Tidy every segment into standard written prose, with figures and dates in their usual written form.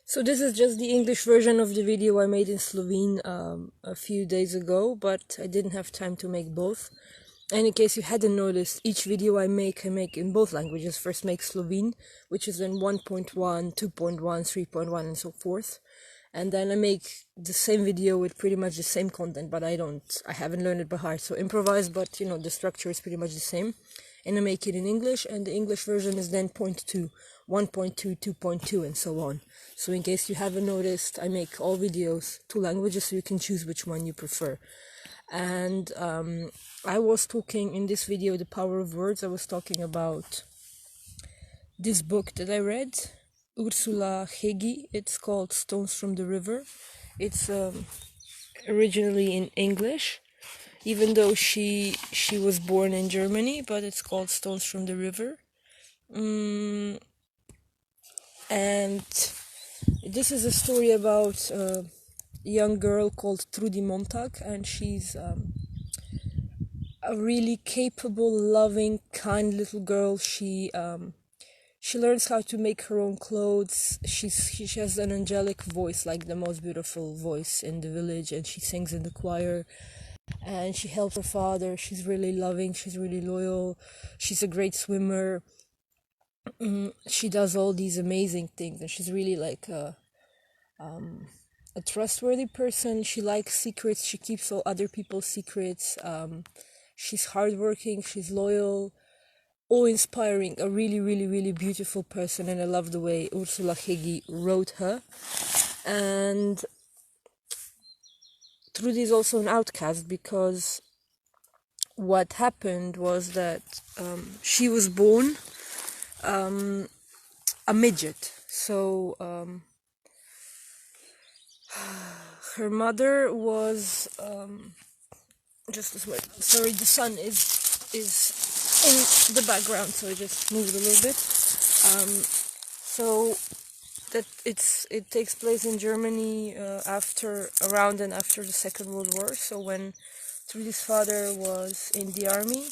So this is just the English version of the video I made in Slovene a few days ago, but I didn't have time to make both. And in case you hadn't noticed, each video I make in both languages. First make Slovene, which is in 1.1, 2.1, 3.1 and so forth. And then I make the same video with pretty much the same content, but I haven't learned it by heart. So improvise, but you know, the structure is pretty much the same. And I make it in English, and the English version is then 0.2, 1.2, 2.2, and so on. So in case you haven't noticed, I make all videos, 2 languages, so you can choose which one you prefer. And I was talking in this video, The Power of Words, I was talking about this book that I read, Ursula Hegi. It's called Stones from the River. It's originally in English, even though she was born in Germany, but it's called Stones from the River. And this is a story about a young girl called Trudy Montag, and she's a really capable, loving, kind little girl. She learns how to make her own clothes. She has an angelic voice, like the most beautiful voice in the village, and she sings in the choir. And she helps her father. She's really loving. She's really loyal. She's a great swimmer. She does all these amazing things, and she's really like a trustworthy person. She likes secrets. She keeps all other people's secrets. She's hardworking. She's loyal. Awe-inspiring. A really, really, really beautiful person, and I love the way Ursula Hegi wrote her. And Trudy is also an outcast, because what happened was that she was born a midget. So her mother was just as well. Sorry, the sun is in the background, so I just moved a little bit. So that it takes place in Germany around and after the Second World War. So when Trudy's father was in the army,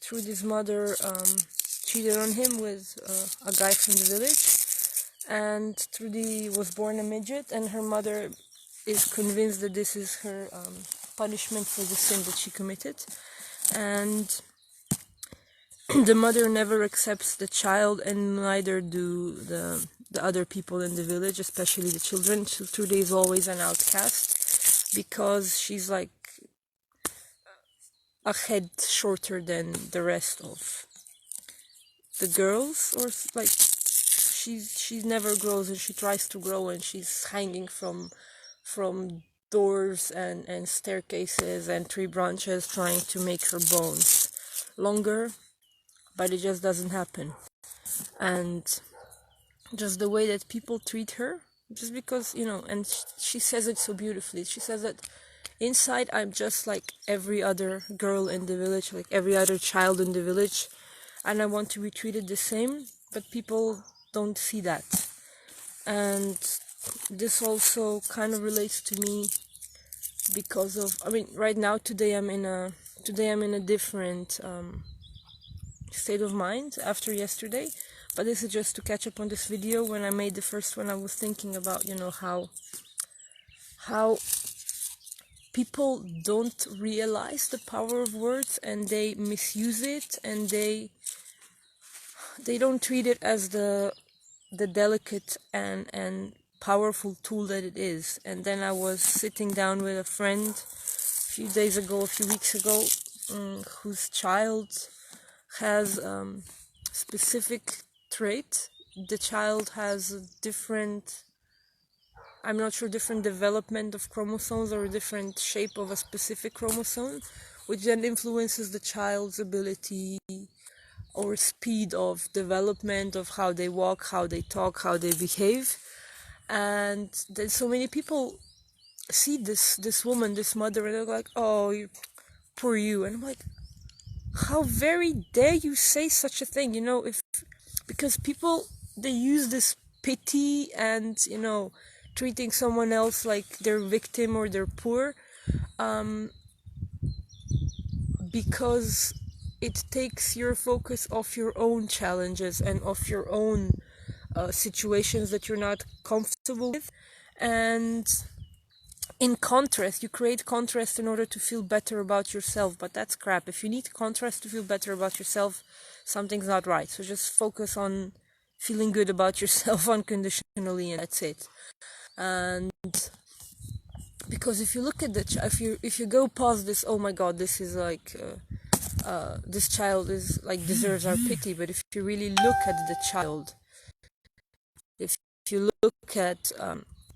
Trudy's mother cheated on him with a guy from the village, and Trudy was born a midget, and her mother is convinced that this is her punishment for the sin that she committed. And the mother never accepts the child, and neither do the other people in the village, especially the children. So Trudy is always an outcast, because she's like a head shorter than the rest of the girls, or like she never grows, and she tries to grow, and she's hanging from doors and staircases and tree branches, trying to make her bones longer, but it just doesn't happen. And just the way that people treat her, just because, you know, and she says it so beautifully. She says that inside I'm just like every other girl in the village, like every other child in the village, and I want to be treated the same, but people don't see that. And this also kind of relates to me because of, I mean, right now, today I'm in a different state of mind after yesterday, but this is just to catch up on this video. When I made the first one, I was thinking about, you know, how people don't realize the power of words, and they misuse it, and they don't treat it as the delicate and powerful tool that it is. And then I was sitting down with a friend a few weeks ago, whose child has specific trait. The child has a different development of chromosomes, or a different shape of a specific chromosome, which then influences the child's ability or speed of development, of how they walk, how they talk, how they behave. And then so many people see this woman, this mother, and they're like, oh, poor you. And I'm like, how very dare you say such a thing, you know, because people, they use this pity and, you know, treating someone else like they're victim or they're poor, because it takes your focus off your own challenges and off your own situations that you're not comfortable with. And in contrast, you create contrast in order to feel better about yourself, but that's crap. If you need contrast to feel better about yourself, something's not right. So just focus on feeling good about yourself unconditionally, and that's it. And because if you look at if you go past this, oh my god, this is like this child is like deserves our pity, but if you really look at the child, if you look at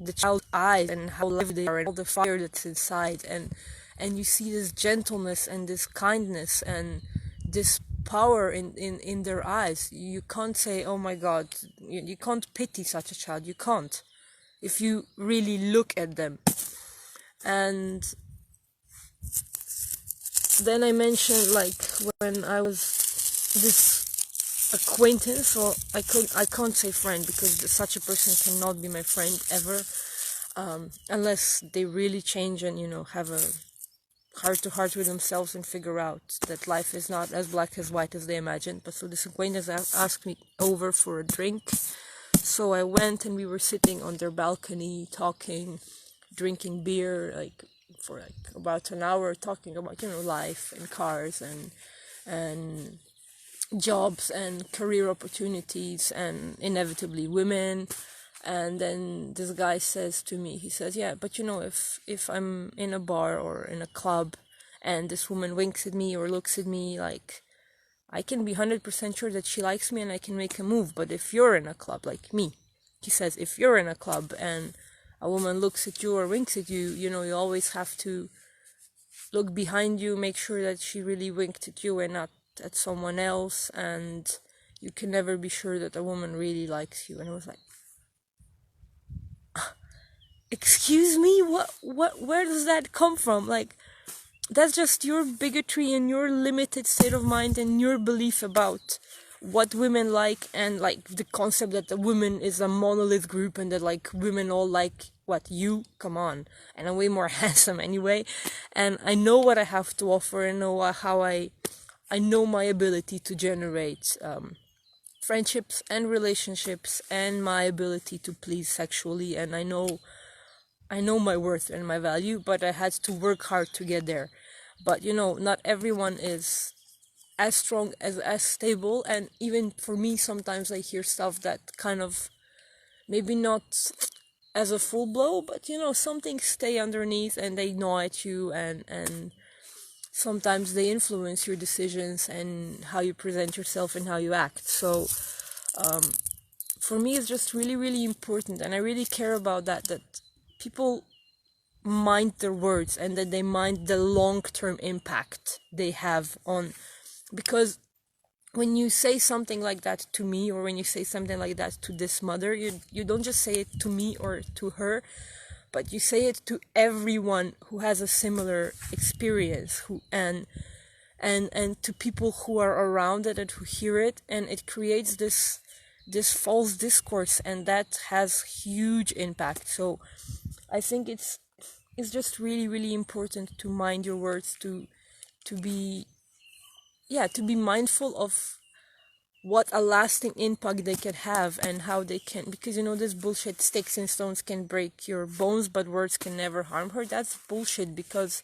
the child's eyes and how lively they are and all the fire that's inside, and you see this gentleness and this kindness and this power in their eyes, you can't say, oh my god, you can't pity such a child. You can't, if you really look at them. And then I mentioned, like, when I was this acquaintance, or I can't say friend, because such a person cannot be my friend ever, unless they really change and, you know, have a heart to heart with themselves and figure out that life is not as black as white as they imagined. But so this acquaintance asked me over for a drink, so I went, and we were sitting on their balcony talking, drinking beer, like for like about an hour, talking about, you know, life and cars and jobs and career opportunities and inevitably women. And then this guy says to me, he says, yeah, but you know, if I'm in a bar or in a club and this woman winks at me or looks at me, like, I can be 100% sure that she likes me and I can make a move. But if you're in a club, like me, he says, if you're in a club and a woman looks at you or winks at you, you know, you always have to look behind you, make sure that she really winked at you and not at someone else, and you can never be sure that a woman really likes you. And I was like, excuse me, what, where does that come from? Like, that's just your bigotry and your limited state of mind and your belief about what women like, and like the concept that the woman is a monolith group and that like women all like what you, come on, and I'm way more handsome anyway, and I know what I have to offer, and know how I know my ability to generate friendships and relationships, and my ability to please sexually, and I know my worth and my value, but I had to work hard to get there. But you know, not everyone is as strong, as stable, and even for me, sometimes I hear stuff that kind of, maybe not as a full blow, but you know, some things stay underneath and they gnaw at you, and sometimes they influence your decisions and how you present yourself and how you act. So for me, it's just really, really important, and I really care about that people mind their words and that they mind the long-term impact they have on, because when you say something like that to me, or when you say something like that to this mother, you don't just say it to me or to her, but you say it to everyone who has a similar experience, and to people who are around it and who hear it, and it creates this false discourse, and that has huge impact. So I think it's just really, really important to mind your words, to be mindful of what a lasting impact they can have, and how they can, because you know, this bullshit, sticks and stones can break your bones but words can never harm her. That's bullshit, because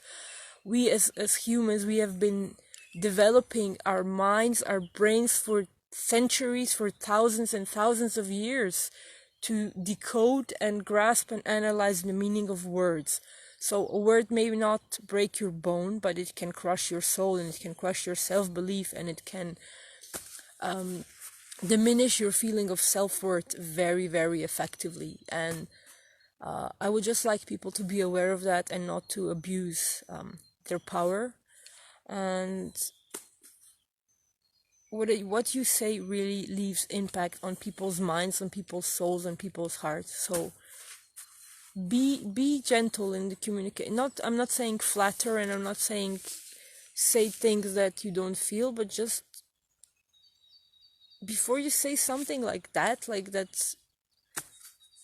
we as humans, we have been developing our minds, our brains for centuries, for thousands and thousands of years, to decode and grasp and analyze the meaning of words. So a word may not break your bone, but it can crush your soul, and it can crush your self-belief, and it can diminish your feeling of self-worth very, very effectively. And I would just like people to be aware of that and not to abuse their power. And what you say really leaves impact on people's minds, on people's souls, and people's hearts. So be gentle in the communication. I'm not saying flatter, and I'm not saying say things that you don't feel, but just before you say something like that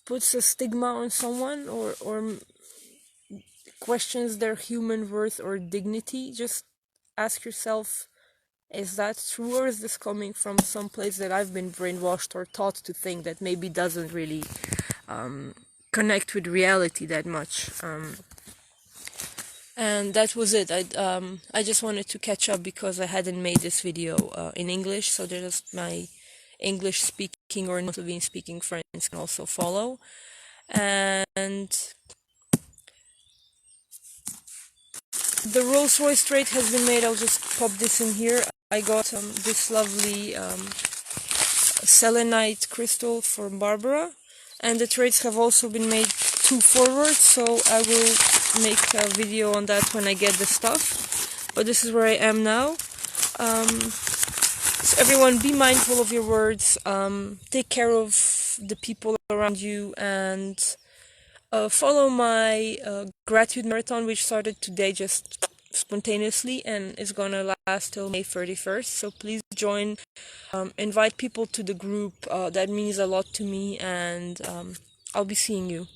puts a stigma on someone, or questions their human worth or dignity, just ask yourself, is that true, or is this coming from some place that I've been brainwashed or taught to think that maybe doesn't really connect with reality that much. And that was it. I just wanted to catch up because I hadn't made this video in English, so there's my English speaking or non-Slovene speaking friends can also follow. And the Rolls Royce trade has been made. I'll just pop this in here. I got this lovely selenite crystal from Barbara, and the trades have also been made to forward, so I will make a video on that when I get the stuff. But this is where I am now. So everyone, be mindful of your words, take care of the people around you, and follow my gratitude marathon, which started today just spontaneously and is gonna last till May 31st. So please join, invite people to the group. That means a lot to me, and I'll be seeing you.